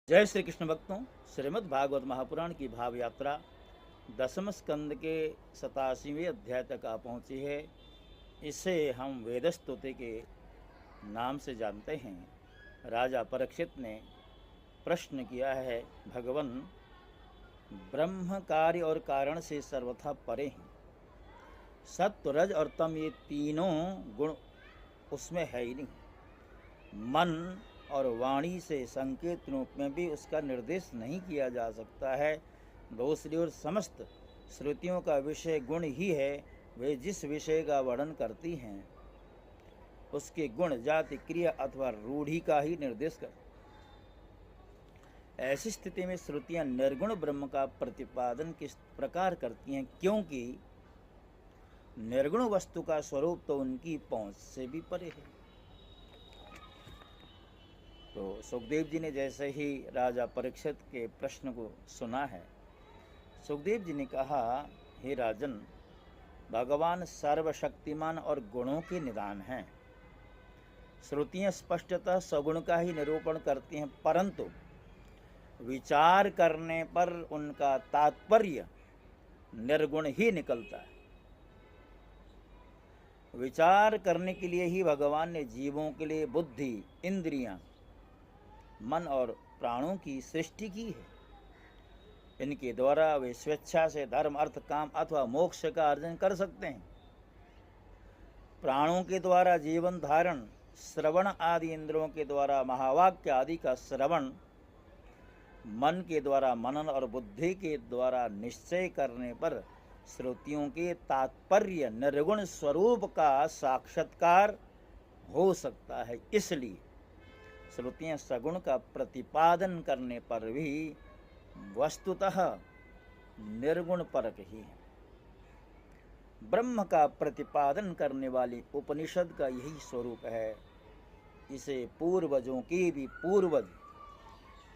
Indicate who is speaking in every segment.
Speaker 1: जय श्री कृष्ण भक्तों, श्रीमद् भागवत महापुराण की भाव यात्रा 10वें स्कंद के 87वें अध्याय तक आ पहुँची है। इसे हम वेदस्तुति के नाम से जानते हैं। राजा परीक्षित ने प्रश्न किया है, भगवान ब्रह्म कार्य और कारण से सर्वथा परे हैं। सत्व, रज और तम ये तीनों गुण उसमें है ही नहीं। मन और वाणी से संकेत रूप में भी उसका निर्देश नहीं किया जा सकता है। दूसरी ओर समस्त श्रुतियों का विषय गुण ही है। वे जिस विषय का वर्णन करती हैं उसके गुण, जाति, क्रिया अथवा रूढ़ी का ही निर्देश कर। ऐसी स्थिति में श्रुतियां निर्गुण ब्रह्म का प्रतिपादन किस प्रकार करती हैं, क्योंकि निर्गुण वस्तु का स्वरूप तो उनकी पहुंच से भी परे है। तो सुखदेव जी ने जैसे ही राजा परीक्षित के प्रश्न को सुना है, सुखदेव जी ने कहा, हे राजन, भगवान सर्वशक्तिमान और गुणों के निदान हैं। श्रुतियां स्पष्टतः सगुण का ही निरूपण करती हैं, परंतु विचार करने पर उनका तात्पर्य निर्गुण ही निकलता है। विचार करने के लिए ही भगवान ने जीवों के लिए बुद्धि, इंद्रियां, मन और प्राणों की सृष्टि की है। इनके द्वारा वे स्वेच्छा से धर्म, अर्थ, काम अथवा मोक्ष का अर्जन कर सकते हैं। प्राणों के द्वारा जीवन धारण, श्रवण आदि इंद्रियों के द्वारा महावाक्य आदि का श्रवण, मन के द्वारा मनन और बुद्धि के द्वारा निश्चय करने पर श्रुतियों के तात्पर्य निर्गुण स्वरूप का साक्षात्कार हो सकता है। इसलिए श्रुतियां सगुण का प्रतिपादन करने पर भी वस्तुतः निर्गुण परक ही है। ब्रह्म का प्रतिपादन करने वाली उपनिषद का यही स्वरूप है। इसे पूर्वजों के भी पूर्वज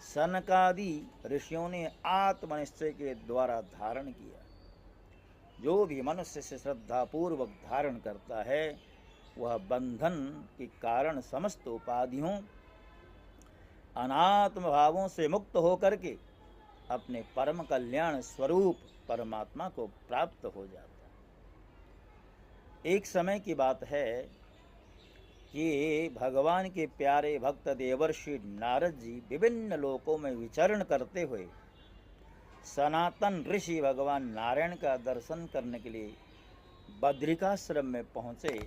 Speaker 1: सनकादि ऋषियों ने आत्मनिश्चय के द्वारा धारण किया। जो भी मनुष्य से श्रद्धा पूर्वक धारण करता है, वह बंधन के कारण समस्त उपाधियों, अनात्म भावों से मुक्त होकर के अपने परम कल्याण स्वरूप परमात्मा को प्राप्त हो जाता है। एक समय की बात है कि भगवान के प्यारे भक्त देवर्षि नारद जी विभिन्न लोकों में विचरण करते हुए सनातन ऋषि भगवान नारायण का दर्शन करने के लिए बद्रिकाश्रम में पहुँचे।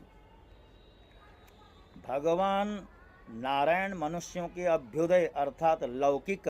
Speaker 1: भगवान नारायण मनुष्यों के अभ्युदय अर्थात लौकिक